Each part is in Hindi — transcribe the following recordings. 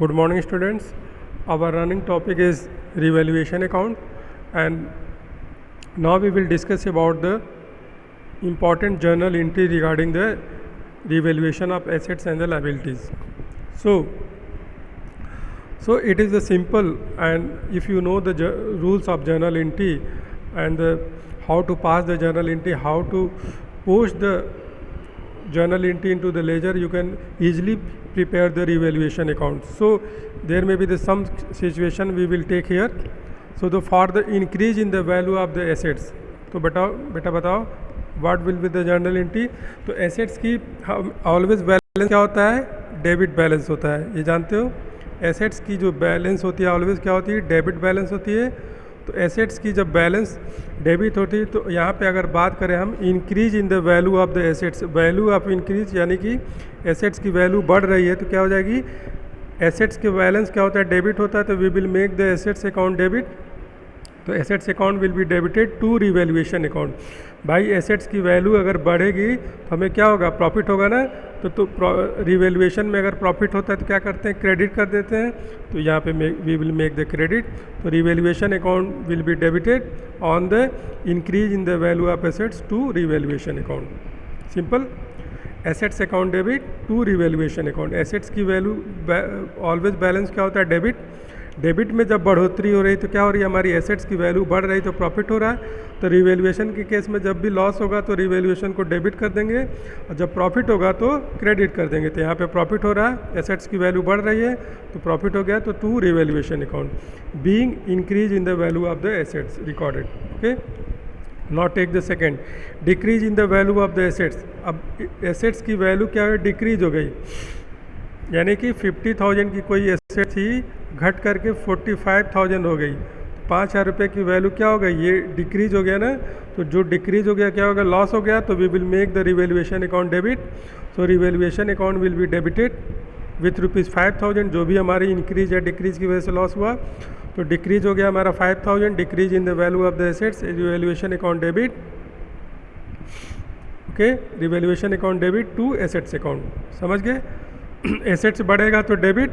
Good morning, students. Our running topic is revaluation account, and now we will discuss about the important journal entry regarding the revaluation of assets and the liabilities. So it is a simple, and if you know the rules of journal entry and how to pass the journal entry, how to post the journal entry into the ledger, you can easily prepare the revaluation account. So there may be some situation we will take here. So for the increase in the value of the assets, तो बेटा बताओ what will be the journal entry. तो assets की always balance क्या होता है, डेबिट बैलेंस होता है, ये जानते हो. एसेट्स की जो बैलेंस होती है ऑलवेज क्या होती है, डेबिट बैलेंस होती है. तो एसेट्स की जब बैलेंस डेबिट होती है तो यहाँ पे अगर बात करें हम increase in the value of the assets, value of increase यानी कि एसेट्स की वैल्यू बढ़ रही है तो क्या हो जाएगी, एसेट्स के बैलेंस क्या होता है, डेबिट होता है. तो we will make the assets account debit. तो assets account will be debited to revaluation account. भाई एसेट्स की वैल्यू अगर बढ़ेगी तो हमें क्या होगा, प्रॉफिट होगा ना. तो रिवैल्यूएशन में अगर प्रॉफिट होता है तो क्या करते हैं, क्रेडिट कर देते हैं. तो यहाँ पे we will make the credit. तो revaluation account will be debited on the increase in the value of assets to revaluation account. Simple. Assets account debit to revaluation account. Assets की वैल्यू ऑलवेज बैलेंस क्या होता है, डेबिट. डेबिट में जब बढ़ोतरी हो रही तो क्या हो रही है, हमारी एसेट्स की वैल्यू बढ़ रही तो प्रॉफिट हो रहा है. तो रिवैल्यूएशन के केस में जब भी लॉस होगा तो रिवैल्यूएशन को डेबिट कर देंगे और जब प्रॉफिट होगा तो क्रेडिट कर देंगे. तो यहाँ पे प्रॉफिट हो रहा है, एसेट्स की वैल्यू बढ़ रही है तो प्रॉफिट हो गया. तो to revaluation account being increase in the value of the assets recorded. Okay, not take the second, decrease in the value of the assets. अब एसेट्स की वैल्यू क्या है, डिक्रीज हो गई. यानी कि 50,000 की कोई एसेट थी घट करके 45,000 हो गई. 5,000 रुपये की वैल्यू क्या हो गई, ये डिक्रीज हो गया ना. तो जो डिक्रीज हो गया क्या होगा, लॉस हो गया. तो we will make the revaluation account debit. So revaluation account will be debited with ₹5,000. जो भी हमारी इंक्रीज या डिक्रीज की वजह से लॉस हुआ तो डिक्रीज हो गया हमारा 5,000. Decrease in the value of the assets, revaluation account debit. Okay, revaluation account debit to assets account. समझ गए. एसेट्स बढ़ेगा तो डेबिट,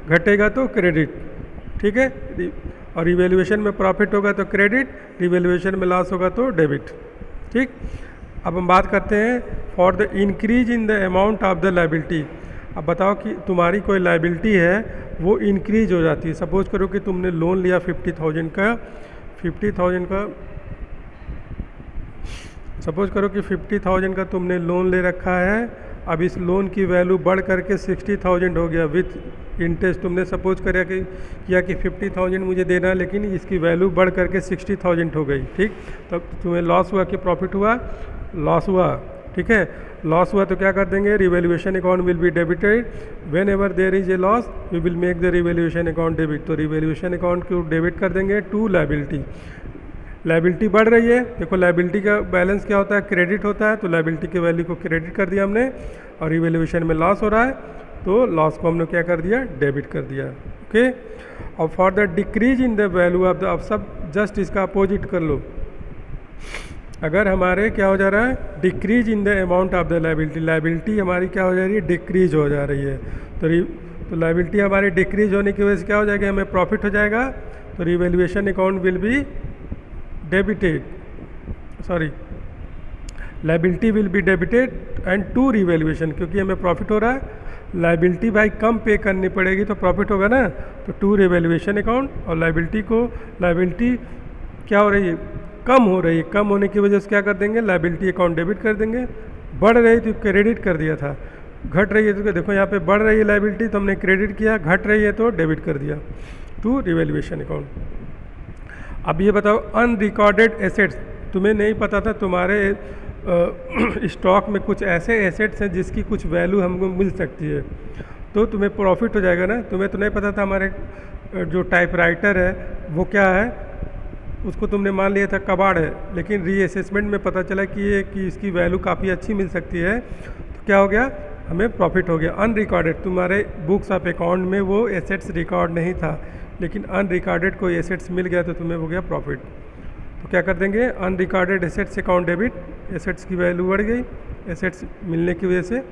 घटेगा तो क्रेडिट. ठीक है. और रिवैल्यूएशन में प्रॉफिट होगा तो क्रेडिट, रिवैल्यूएशन में लॉस होगा तो डेबिट. ठीक. अब हम बात करते हैं for the increase in the amount of the liability. अब बताओ कि तुम्हारी कोई लायबिलिटी है वो इंक्रीज हो जाती है. सपोज करो कि तुमने लोन लिया 50,000 का, सपोज करो कि 50,000 का तुमने लोन ले रखा है. अब इस लोन की वैल्यू बढ़ करके 60,000 हो गया विथ इंटरेस्ट. तुमने सपोज किया कि 50,000 मुझे देना है लेकिन इसकी वैल्यू बढ़ करके 60,000 हो गई. ठीक. तब तुम्हें लॉस हुआ कि प्रॉफिट हुआ, लॉस हुआ. ठीक है. लॉस हुआ तो क्या कर देंगे, revaluation account will be debited. Whenever there is a loss we will make the revaluation account debit. तो रिवैल्यूएशन अकाउंट को डेबिट कर देंगे टू लायबिलिटी. लायबिलिटी बढ़ रही है, देखो लायबिलिटी का बैलेंस क्या होता है, क्रेडिट होता है. तो लायबिलिटी की वैल्यू को क्रेडिट कर दिया हमने. और रिवैल्यूएशन में लॉस हो रहा है तो लॉस को हमने क्या कर दिया, डेबिट कर दिया. ओके. और for the decrease in the value of the, अब सब जस्ट इसका अपोजिट कर लो. अगर हमारे क्या हो जा रहा है, decrease in the amount of the liability, liability हमारी क्या हो जा रही है, डिक्रीज हो जा रही है. तो लायबिलिटी हमारी डिक्रीज होने की वजह से क्या हो जाएगा, हमें प्रॉफिट हो जाएगा. तो revaluation account will be debited, sorry liability will be debited and to revaluation. क्योंकि हमें प्रॉफिट हो रहा है, लायबिलिटी भाई कम पे करनी पड़ेगी तो प्रॉफिट होगा ना. तो टू रिवैल्यूएशन अकाउंट. और लायबिलिटी क्या हो रही है, कम हो रही है. कम होने की वजह से क्या कर देंगे, लायबिलिटी अकाउंट डेबिट कर देंगे. बढ़ रही तो क्रेडिट कर दिया था, घट रही है तो देखो यहाँ पे बढ़ रही है लायबिलिटी तो हमने क्रेडिट किया, घट रही है तो डेबिट कर दिया टू रिवैल्यूएशन अकाउंट. अब ये बताओ अनरिकॉर्डेड एसेट्स. तुम्हें नहीं पता था तुम्हारे स्टॉक में कुछ ऐसे एसेट्स हैं जिसकी कुछ वैल्यू हमको मिल सकती है तो तुम्हें प्रॉफिट हो जाएगा ना. तुम्हें तो नहीं पता था हमारे जो टाइपराइटर है वो क्या है, उसको तुमने मान लिया था कबाड़ है, लेकिन रीअसेसमेंट में पता चला कि इसकी वैल्यू काफ़ी अच्छी मिल सकती है. तो क्या हो गया, हमें प्रॉफिट हो गया. अनरिकॉर्डेड, तुम्हारे बुक्स ऑफ अकाउंट में वो एसेट्स रिकॉर्ड नहीं था लेकिन अनरिकॉर्डेड कोई एसेट्स मिल गया तो तुम्हें हो गया प्रॉफिट. तो क्या कर देंगे, unrecorded assets account debit. Assets की वैल्यू बढ़ गई एसेट्स मिलने की वजह से.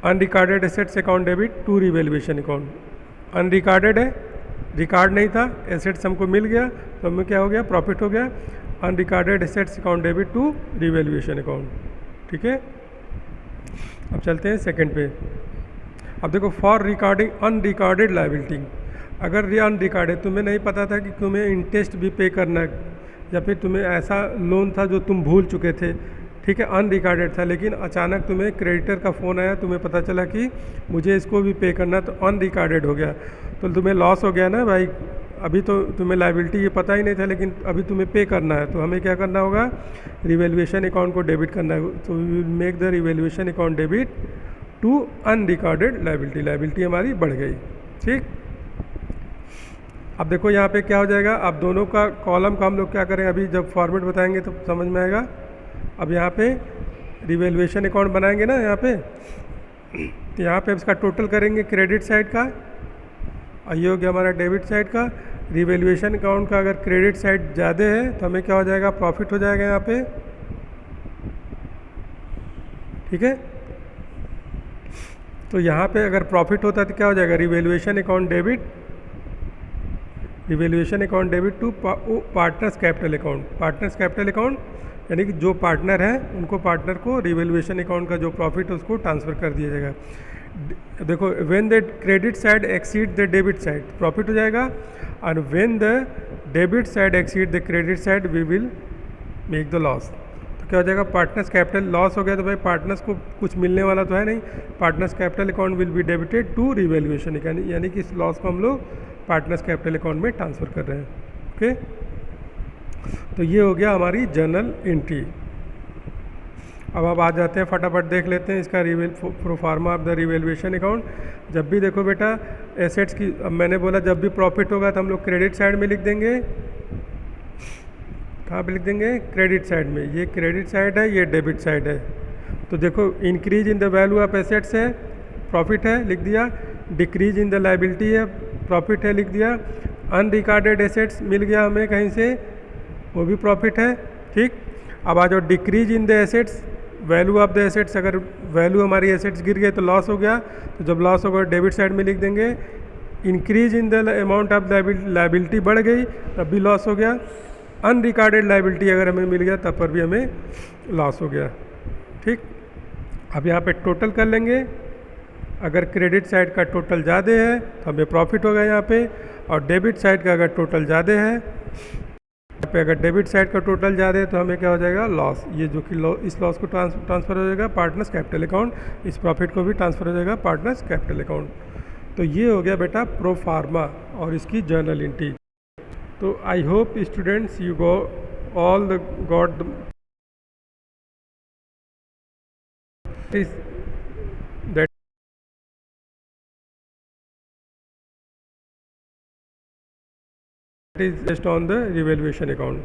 Unrecorded assets account debit to revaluation account, unrecorded है, रिकॉर्ड नहीं था, एसेट्स हमको मिल गया तो हमें क्या हो गया, प्रॉफिट हो गया। Unrecorded assets account debit to revaluation account, ठीक है। अब चलते हैं सेकंड पे। अब देखो फॉर रिकॉर्डिंग अनरिकॉर्डेड लायबिलिटी, अगर ये अनरिकॉर्डेड तुम्हें नहीं पता था कि तुम्हें इंटरेस्ट भी पे करना है, या फिर तुम्हें ऐसा लोन था जो तुम भूल चुके थे, ठीक है, अनरिकॉर्डेड था, लेकिन अचानक तुम्हें क्रेडिटर का फ़ोन आया, तुम्हें पता चला कि मुझे इसको भी पे करना, तो अनरिकॉर्डेड हो गया, तो तुम्हें लॉस हो गया ना भाई। अभी तो तुम्हें लायबिलिटी ये पता ही नहीं था, लेकिन अभी तुम्हें पे करना है, तो हमें क्या करना होगा, रिवैल्यूएशन अकाउंट को डेबिट करना है। तो we will make the revaluation account debit to unrecorded liability, liability हमारी बढ़ गई, ठीक। अब देखो यहाँ पे क्या हो जाएगा, अब दोनों का कॉलम का हम लोग क्या करें, अभी जब फॉर्मेट बताएंगे तो समझ में आएगा। अब यहाँ पे रिवैल्यूएशन अकाउंट बनाएंगे ना, यहाँ पे तो यहाँ पे इसका टोटल करेंगे क्रेडिट साइड का, और ये हो गया हमारा डेबिट साइड का। रिवैल्यूएशन अकाउंट का अगर क्रेडिट साइड ज़्यादा है तो हमें क्या हो जाएगा, प्रॉफिट हो जाएगा यहाँ पे, ठीक है। तो यहाँ पे अगर प्रॉफिट होता है तो क्या हो जाएगा, revaluation account debit, revaluation account debit to partners capital account, partners capital account यानी कि जो पार्टनर है उनको, पार्टनर को रिवैल्यूएशन अकाउंट का जो प्रॉफिट है उसको ट्रांसफ़र कर दिया जाएगा। देखो when the credit side exceed the debit side, profit हो जाएगा, और when the debit side exceed the credit side we will make the loss. तो क्या हो जाएगा, पार्टनर्स कैपिटल लॉस हो गया, तो भाई पार्टनर्स को कुछ मिलने वाला तो है नहीं, partners capital account will be debited to revaluation, यानी कि इस लॉस को हम लोग पार्टनर्स कैपिटल अकाउंट में ट्रांसफ़र कर रहे हैं, ओके। तो ये हो गया हमारी जर्नल एंट्री। अब आ जाते हैं, फटाफट देख लेते हैं इसका proforma of the revaluation account. जब भी देखो बेटा एसेट्स की, अब मैंने बोला जब भी प्रॉफिट होगा तो हम लोग क्रेडिट साइड में लिख देंगे, कहाँ पे लिख देंगे, क्रेडिट साइड में। ये क्रेडिट साइड है, ये डेबिट साइड है। तो देखो increase in the value of assets है, प्रॉफिट है, लिख दिया। डिक्रीज इन द लायबिलिटी है, प्रॉफिट है, लिख दिया। अनरिकॉर्डेड एसेट्स मिल गया हमें कहीं से, वो भी प्रॉफिट है, ठीक। अब आ जाओ decrease in the assets, value of the assets, अगर वैल्यू हमारी एसेट्स गिर गए तो लॉस हो गया, तो जब लॉस होगा डेबिट साइड में लिख देंगे। Increase in the amount of liability बढ़ गई तब भी लॉस हो गया। अनरिकॉर्डेड लायबिलिटी अगर हमें मिल गया तब पर भी हमें लॉस हो गया, ठीक। अब यहाँ पे टोटल कर लेंगे, अगर क्रेडिट साइड का टोटल ज़्यादा है तो हमें प्रॉफिट होगा यहाँ पे, और डेबिट साइड का अगर टोटल ज़्यादा है, यहाँ पे अगर डेबिट साइड का टोटल ज़्यादा है तो हमें क्या हो जाएगा, लॉस। ये जो कि इस लॉस को ट्रांसफ़र हो जाएगा पार्टनर्स कैपिटल अकाउंट, इस प्रॉफिट को भी ट्रांसफ़र हो जाएगा पार्टनर्स कैपिटल अकाउंट। तो ये हो गया बेटा प्रो फार्मा और इसकी जर्नल एंट्री। तो I hope students you go all the got that is based on the revaluation account.